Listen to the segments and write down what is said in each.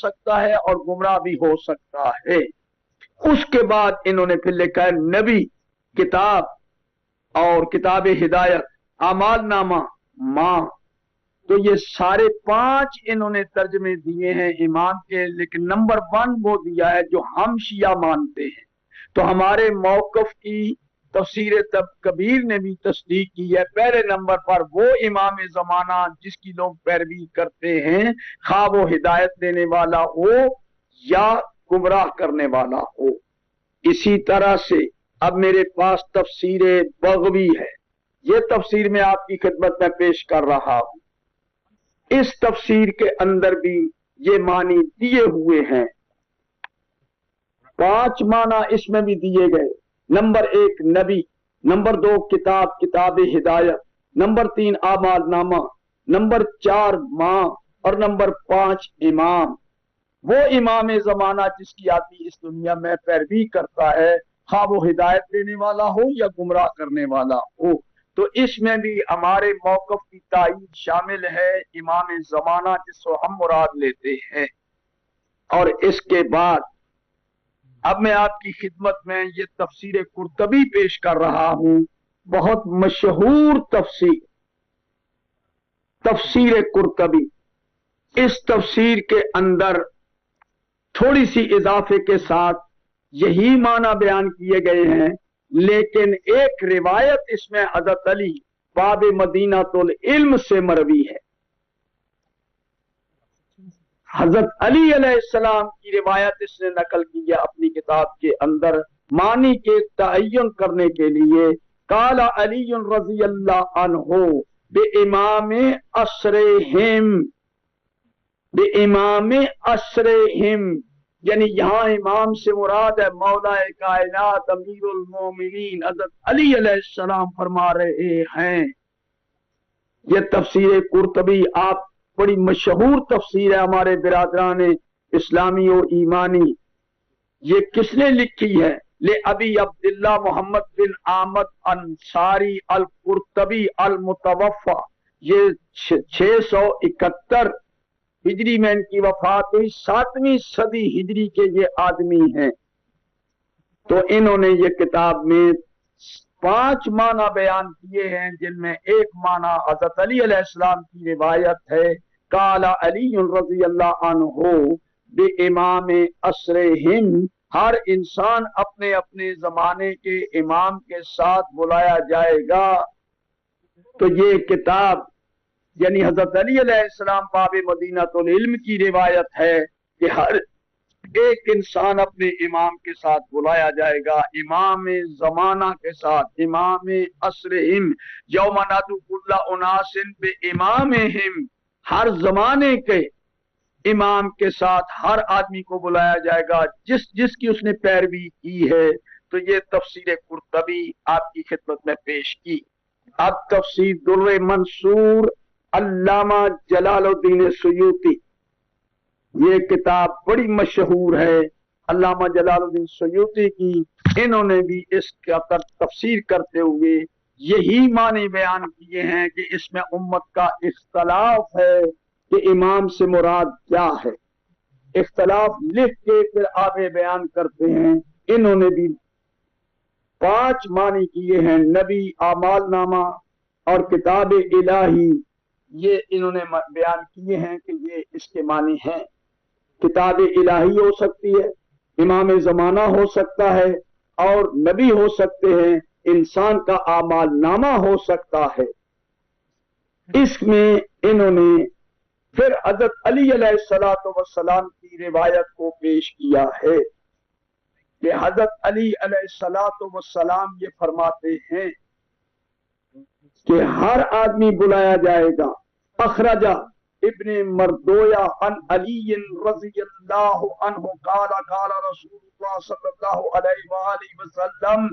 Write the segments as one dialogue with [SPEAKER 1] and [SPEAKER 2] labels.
[SPEAKER 1] सकता है और गुमराह भी हो सकता है। उसके बाद इन्होंने फिर लिखा है नबी, किताब और किताब हिदायत, आमाल नामा, माँ। तो ये सारे 5 इन्होंने तर्जमे दिए हैं इमाम के, लेकिन नंबर 1 वो दिया है जो हम शिया मानते हैं। तो हमारे मौकफ की तफसीर तब कबीर ने भी तस्दीक की है। पहले नंबर पर वो इमाम जमाना जिसकी लोग पैरवी करते हैं, खा वो हिदायत देने वाला हो या गुमराह करने वाला हो। इसी तरह से अब मेरे पास तफसीर बग़वी है, ये तफसीर मैं आपकी खिदमत में पेश कर रहा हूं। इस तफसीर के अंदर भी ये मानी दिए हुए हैं, 5 माना इसमें भी दिए गए। नंबर 1 नबी, नंबर 2 किताब, किताब हिदायत, नंबर 3 आमाल नामा, नंबर 4 माँ और नंबर 5 इमाम। वो इमाम जमाना जिसकी आदमी इस दुनिया में पैरवी करता है, खा वो हिदायत देने वाला हो या गुमराह करने वाला हो। तो इसमें भी हमारे मौकफ की तायीद शामिल है इमाम जमाना जिसको हम मुराद लेते हैं। और इसके बाद अब मैं आपकी खिदमत में ये तफसीर कुर्तबी पेश कर रहा हूं, बहुत मशहूर तफसीर, तफसीर कुर्तबी। इस तफसीर के अंदर थोड़ी सी इजाफे के साथ यही माना बयान किए गए हैं, लेकिन एक रिवायत इसमें हज़रत अली बाब मदीनातुल इल्म से मरवी है। हजरत अली अलैहिस्सलाम की रिवायत इसने नकल की है अपनी किताब के अंदर, मानी के तयन करने के लिए। काला अली रज़ी अल्लाह अन्हु बे इमाम असरहिम, बे इमाम असरहिम, यानी यहाँ इमाम से मुराद है मौला कायनात अमीरुल मोमिनीन हजरत अली अलैहिस्सलाम फरमा रहे हैं। ये तफसीर कुर्तबी आप बड़ी मशहूर तफसीर है हमारे बिरादरान इस्लामी और ईमानी। ये किसने लिखी है? ले अबी अब्दुल्ला मोहम्मद बिन आमद अंसारी अल कुर्तबी अल मुतवफ़ा। ये 671 हिजरी में इनकी वफात हुई, 7वीं सदी हिजरी के ये आदमी हैं। तो इन्होंने ये किताब में 5 माना बयान किए हैं, जिनमें एक माना हज़रत अली अलैहिस्सलाम की रिवायत है। काला अली रज़ी अल्लाह अन्हु बे इमाम असरहिम, हर इंसान अपने अपने जमाने के इमाम के साथ बुलाया जाएगा। तो ये किताब यानी हज़रत अली अलैहिस्सलाम बाब मदीनातुल इल्म की रिवायत है कि हर एक इंसान अपने इमाम के साथ बुलाया जाएगा, इमाम जमाना के साथ, इमाम असरहिम। यौम नादू कुल्ला उनासिन बे इमामिहिम, हर जमाने के इमाम के साथ हर आदमी को बुलाया जाएगा जिसकी उसने पैरवी की है। तो ये तफसीर कुर्तबी आपकी खिदमत में पेश की। अब तफसीर दुर्र मंसूर अल्लामा जलालुद्दीन सुयूती, ये किताब बड़ी मशहूर है अल्लामा जलालुद्दीन सुयूती की। इन्होंने भी इसका तफसीर करते हुए यही मानी बयान किए हैं कि इसमें उम्मत का इख्तलाफ है कि इमाम से मुराद क्या है। इख्तलाफ लिख के फिर आगे बयान करते हैं। इन्होंने भी 5 मानी किए हैं, नबी, आमाल नामा और किताब इलाही। ये इन्होंने बयान किए हैं कि ये इसके मानी हैं। किताब इलाही हो सकती है, इमाम जमाना हो सकता है और नबी हो सकते हैं, इंसान का आमाल नामा हो सकता है। इसमें इन्होंने फिर हज़रत अली अलैहिस्सलातु वस्सलाम की रिवायत को पेश किया है कि हज़रत अली अलैहिस्सलातु वस्सलाम ये फरमाते हैं कि हर आदमी बुलाया जाएगा। अखरजा इब्ने मरदोया अन अली रज़ियल्लाहु अन्हु काला काला रसूलुल्लाह सल्लल्लाहु अलैहि वसल्लम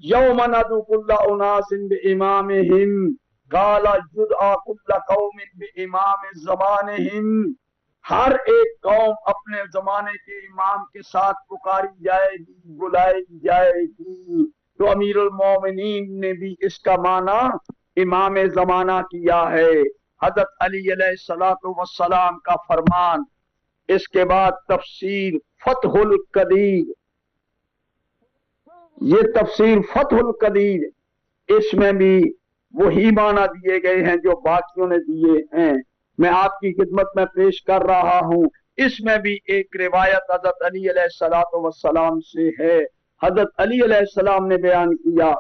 [SPEAKER 1] यौम नदू कुल्ला उनासिन बिइमामिहिम काला युदआ कुल्ला कौमिन बिइमाम ज़मानिहिम। हर एक कौम अपने जमाने के इमाम के साथ पुकारी जाएगी, बुलाई जाएगी। तो अमीरुल मोमिनीन ने भी इसका माना इमाम जमाना किया है। हज़रत अली अलैहिस्सलातु वस्सलाम का फरमान इसके बाद तफसीर फतहुल कदीर, ये तफसीर फतहुल कदीर, इसमें भी वही माना दिए गए हैं जो बाकियों ने दिए हैं, मैं आपकी खिदमत में पेश कर रहा हूं। इसमें भी एक रिवायत हजरत अली अलैहिस्सलातु वस्सलाम से है। हजरत अली अलैहिस्सलाम ने बयान किया,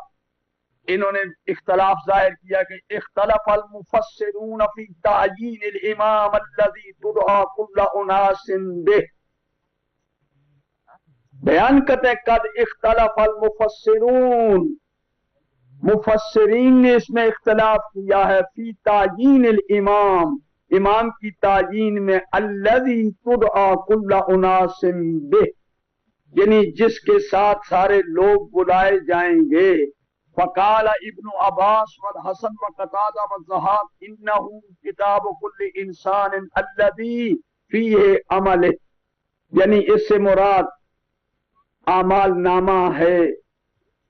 [SPEAKER 1] इन्होंने इख्तलाफ जाहिर किया कि इख्तलफल मुफस्सिरून फी तायीनिल इमाम अल्लज़ी तुदआ कुल्लु उनासिन बिह, बयान करते हैं कद इख्तलफल मुफस्सिरून, मुफस्सिरीन ने इसमें इख्तलाफ किया है, फी तायीनिल इमाम, इमाम की तायीन में, अल्लज़ी तुदआ कुल्लु उनासिन बिह, यानी जिसके साथ सारे लोग बुलाए जाएंगे। फकाला इब्नु अब्बास वल हसन व कतादा व ज़हाब इन्नहु किताबु कुल्लि इंसान अल्लज़ी फीहि अमल, यानी इससे मुराद आमाल नामा है।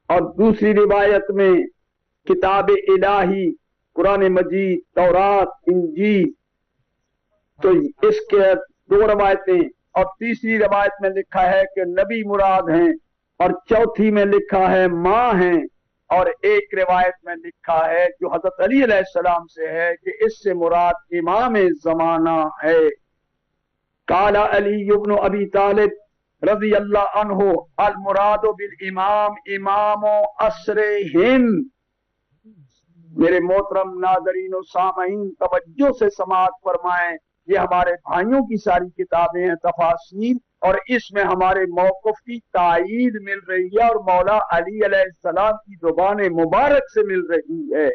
[SPEAKER 1] और दूसरी रिवायत में किताब इलाही, कुरान मजीद, तौरात, इंजील, तो इसके दो रवायतें, और तीसरी रवायत में लिखा है कि नबी मुराद हैं, और चौथी में लिखा है माँ हैं, और एक रिवायत में लिखा है जो हजरत अली अलैहिस्सलाम से है कि इससे मुराद इमाम ज़माना है। काला अली इब्न अबी तालिब रज़ी अल्लाह अन्हु अल मुरादु बिल इमाम इमामो असरे हिंद। मेरे मोहतरम नाज़रीन और सामईन तवज्जो से समाअत फरमाएं, ये हमारे भाइयों की सारी किताबें हैं तफासीर, और इसमें हमारे मौक़िफ़ की तायीद मिल रही है और मौला अली अलैहिस्सलाम की ज़ुबान मुबारक से मिल रही है।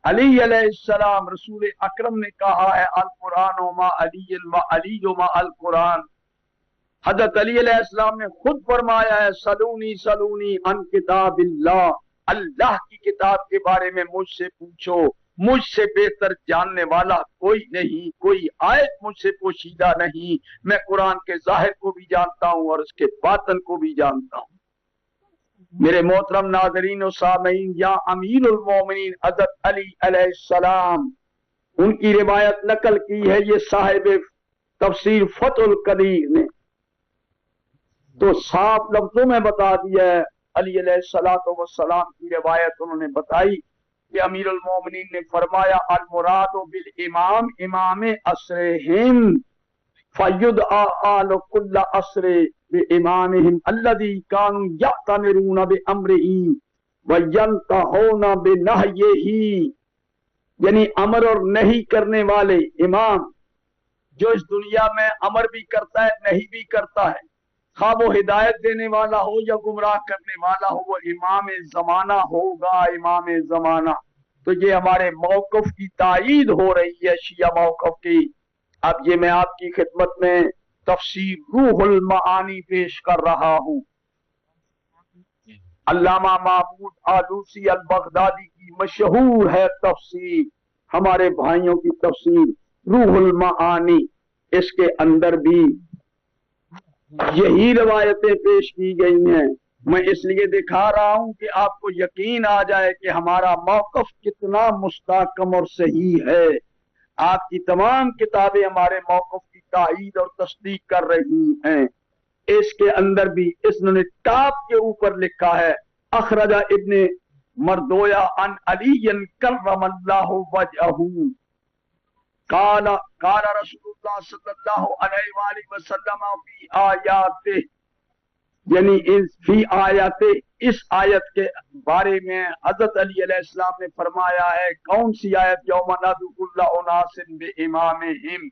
[SPEAKER 1] अली अलैहिस्सलाम, रसूल अकरम ने कहा है अल कुरान मा अली व अली मा अल कुरान। हज़रत अली अलैहिस्सलाम ने खुद फरमाया है सलूनी सलूनी अन किताबिल्लाह, अल्लाह की किताब के बारे में मुझसे पूछो, मुझसे बेहतर जानने वाला कोई नहीं, कोई आयत मुझसे पोशीदा नहीं, मैं कुरान के जाहिर को भी जानता हूं और उसके बातन को भी जानता हूं। मेरे मोहतरम नाज़रीन और सामईन, या अमीरुल मोमिनीन हज़रत अली अलैहिस्सलाम, उनकी रिवायत नकल की है ये साहिब तफसीर फतहुल कदीर ने, तो साफ लफ्जों में बता दिया है। अली अलैहिस्सलातु वस्सलाम की रिवायत उन्होंने बताई कि अमीरुल मोमिनीन ने फरमाया अल मुरादु बिल इमाम इमाम असरे हिंद फयुदआ आल कुल्ल असरे बि इमामिहिम अल्लज़ी कानू यअतमिरून बि अम्रिही व यंतहूना बि नहयिही, यानी अमर और नहीं करने वाले इमाम, जो इस दुनिया में अमर भी करता है नहीं भी करता है, खा वो हिदायत देने वाला हो या गुमराह करने वाला हो, वो इमाम ज़माना होगा, इमाम ज़माना। तो ये हमारे मौक़िफ़ की तायीद हो रही है शिया मौक़िफ़ की। अब ये मैं आपकी खिदमत में तफसीर रूहुल मआनी पेश कर रहा हूं। अल्लामा महमूद आलूसी अल बगदादी की मशहूर है तफसीर, हमारे भाइयों की तफसीर रूहुल मआनी, इसके अंदर भी यही रवायतें पेश की गई हैं। मैं इसलिए दिखा रहा हूं कि आपको यकीन आ जाए कि हमारा मौक़िफ़ कितना मुस्तहकम और सही है। आपकी तमाम किताबें हमारे मौक़िफ़ की तायीद और तस्दीक कर रही हैं। इसके अंदर भी इसने टॉप के ऊपर लिखा है अखरजा इब्ने मरदोया अन अलीयन कर्रमल्लाहु वजहू काला काला रसूलुल्लाह सल्लल्लाहु अलैहि वसल्लम फी आयाते, यानी फी आयाते, इस आयत के बारे में हजरत अली अलैहिस्सलाम ने फरमाया है। कौन सी आयत? यौम नदउ कुल्ला उनासिन बिइमामिहिम।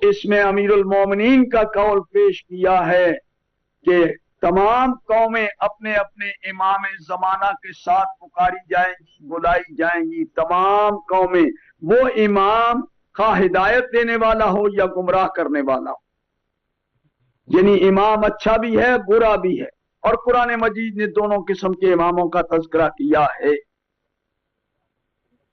[SPEAKER 1] इसमें अमीरुल मोमिनीन का कौल पेश किया है कि तमाम कौमें अपने अपने इमाम ज़माना के साथ पुकारी जाएंगी, बुलाई जाएंगी। तमाम कौमें, वो इमाम खा हिदायत देने वाला हो या गुमराह करने वाला हो, यानी इमाम अच्छा भी है बुरा भी है। और कुरान मजीद ने दोनों किस्म के इमामों का तज़किरा किया है।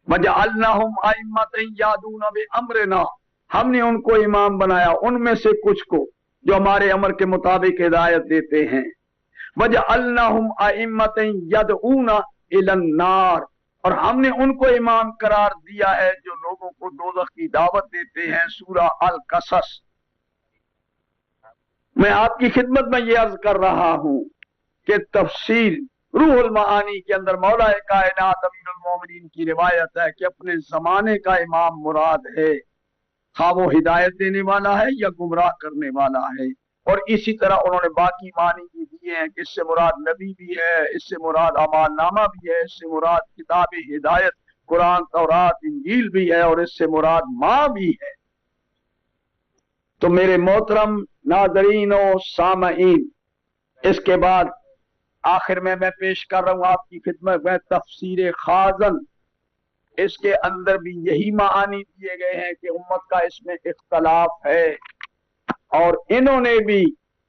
[SPEAKER 1] वजअलनाहुम अइम्मतन यादूना बिअम्रिना, हमने उनको इमाम बनाया, उनमें से कुछ को जो हमारे अमर के मुताबिक हिदायत देते हैं। वजअलनाहुम अइम्मतन यदऊना इलन नार, और हमने उनको इमाम करार दिया है जो लोगों को दोज़ख की दावत देते हैं। सूरह अल कसस। मैं आपकी खिदमत में ये अर्ज कर रहा हूं कि तफसीर रूहुल मानी के अंदर मौला कायनात अमीरुल मोमिनीन की रिवायत है कि अपने जमाने का इमाम मुराद है, खा वो हिदायत देने वाला है या गुमराह करने वाला है। और इसी तरह उन्होंने बाकी मानी भी दिए हैं कि इससे मुराद नबी भी है, इससे मुराद अमाल नामा भी है, इससे मुराद किताब हिदायत कुरान तौरात इंजील भी है, और इससे मुराद माँ भी है। तो मेरे मोहतरम नाज़रीन और सामईन, इसके बाद आखिर में मैं पेश कर रहा हूं आपकी खिदमत में तफसीर खाजन। इसके अंदर भी यही मानी दिए गए हैं कि उम्मत का इसमें इख्तलाफ है, और इन्होंने भी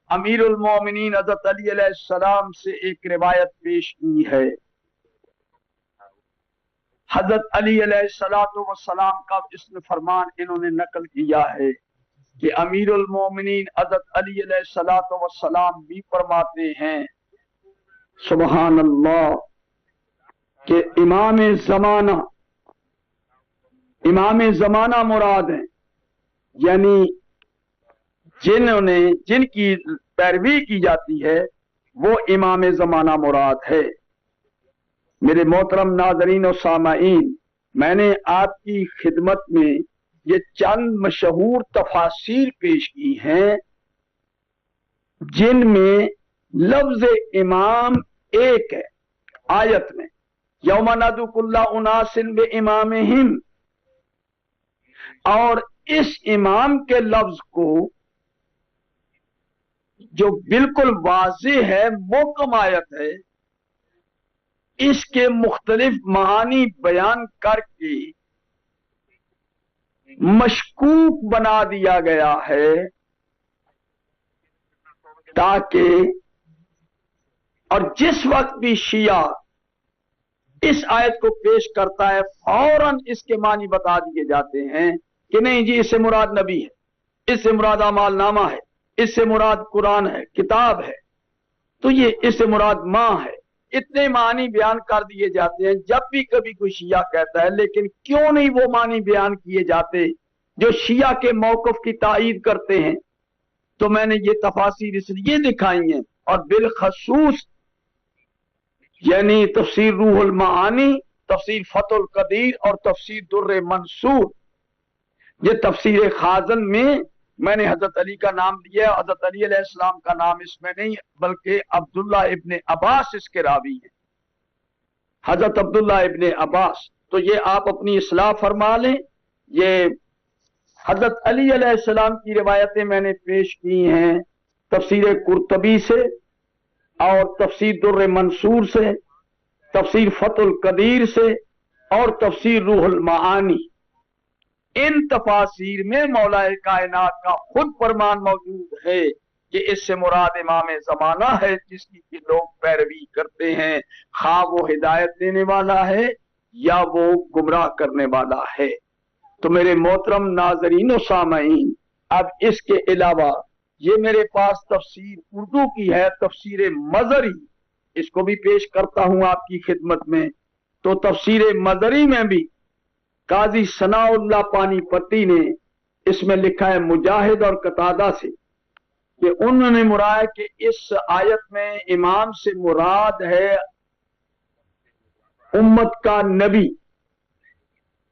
[SPEAKER 1] अमीरुल मोमिनीन हज़रत अली अलैहिस्सलाम से एक रिवायत पेश की है। हज़रत अली अलैहिस्सलातु वस्सलाम का इसमें फरमान इन्होंने नकल किया है कि अमीरुल मोमिनीन हज़रत अली अलैहिस्सलातु वस्सलाम भी फरमाते हैं, सुबहान अल्लाह, कि इमाम ज़माना मुराद है, यानी जिनकी पैरवी की जाती है वो इमाम ज़माना मुराद है। मेरे मोहतरम नाज़रीन और सामाईन, मैंने आपकी खिदमत में ये चंद मशहूर तफासीर पेश की हैं जिनमें लफ्ज इमाम एक है आयत में, यौमा नदू कुल्ला उनासिन बे इमामिहिम, और इस इमाम के लफ्ज को जो बिल्कुल वाज़ेह है मुहकम आयत है, इसके मुख्तलिफ मानी बयान करके मशकूक बना दिया गया है, ताकि और जिस वक्त भी शिया इस आयत को पेश करता है फौरन इसके मानी बता दिए जाते हैं कि नहीं जी, इससे मुराद नबी है, इससे मुराद अमाल नामा है, इससे मुराद कुरान है, किताब है, तो ये इससे मुराद माँ है। इतने मानी बयान कर दिए जाते हैं जब भी कभी कोई शिया कहता है। लेकिन क्यों नहीं वो मानी बयान किए जाते जो शिया के मौक़िफ़ की तायीद करते हैं? तो मैंने ये तफासीर इसलिए दिखाई हैं, और बिलखसूस यानी तफसीर रूहुल मानी, तफसीर फतुल कदीर और तफसीर दुर्र मंसूर, ये तफसीर खाजन में मैंने हजरत अली का नाम लिया है। हजरत अली अलैहिस्सलाम का नाम इसमें नहीं, बल्कि अब्दुल्ला इब्ने अब्बास इसके रावी हैं, हजरत अब्दुल्ला इब्ने अब्बास। तो ये आप अपनी इस्लाह फरमा लें। ये हजरत अली अलैहिस्सलाम की रिवायतें मैंने पेश की हैं तफसीर कुर्तबी से और तफसीर दुर्र मंसूर से, तफसीर फतुल कदीर से और तफसीर रूहुल मानी। इन तफासीर में मौलाए कायनात का खुद फरमान मौजूद है कि इससे मुराद इमाम ज़माना है जिसकी कि लोग पैरवी करते हैं, खा वो हिदायत देने वाला है या वो गुमराह करने वाला है। तो मेरे मोहतरम नाज़रीन और सामईन, अब इसके अलावा ये मेरे पास तफसीर उर्दू की है, तफसीर मज़री, इसको भी पेश करता हूं आपकी खिदमत में। तो तफसीर मज़री में भी काजी सनाउल्लाह पानीपती ने इसमें लिखा है मुजाहिद और कतादा से कि उन्होंने मुराद कि इस आयत में इमाम से मुराद है उम्मत का नबी।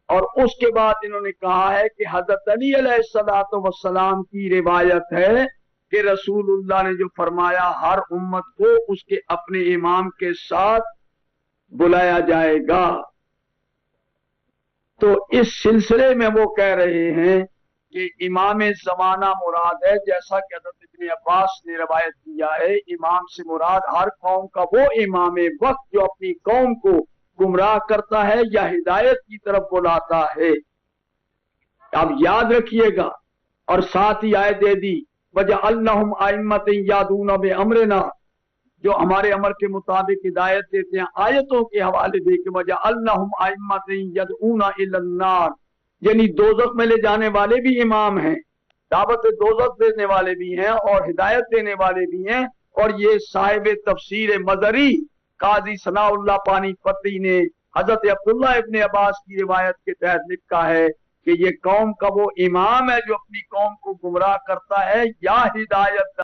[SPEAKER 1] और उसके बाद इन्होंने कहा है कि हजरत अली अलैहिस्सलातु वस्सलाम की रिवायत है कि रसूलुल्लाह ने जो फरमाया हर उम्मत को उसके अपने इमाम के साथ बुलाया जाएगा। तो इस सिलसिले में वो कह रहे हैं कि इमाम ज़माना मुराद है, जैसा कि हज़रत इब्ने अब्बास ने रवायत किया है। इमाम से मुराद हर कौम का वो इमाम वक्त जो अपनी कौम को गुमराह करता है या हिदायत की तरफ बुलाता है। अब याद रखिएगा, और साथ ही आयत दे दी वजअलनाहुम अइम्मतन यादूना बिअमरिना, जो हमारे अमर के मुताबिक हिदायत देते हैं। आयतों के हवाले दे के वजअलनाहुम अइम्मतन यदऊना इलन्नार, यानी दोज़ख में ले जाने वाले भी इमाम हैं, दावत दोज़ख देने वाले भी हैं और हिदायत देने वाले भी हैं। और ये साहिब तफसीर मज़री काजी सनाउल्लाह पानीपती ने हजरत अब्दुल्ला इब्ने अब्बास की रिवायत के तहत लिखा है कि ये कौम का वो इमाम है जो अपनी कौम को गुमराह करता है या हिदायत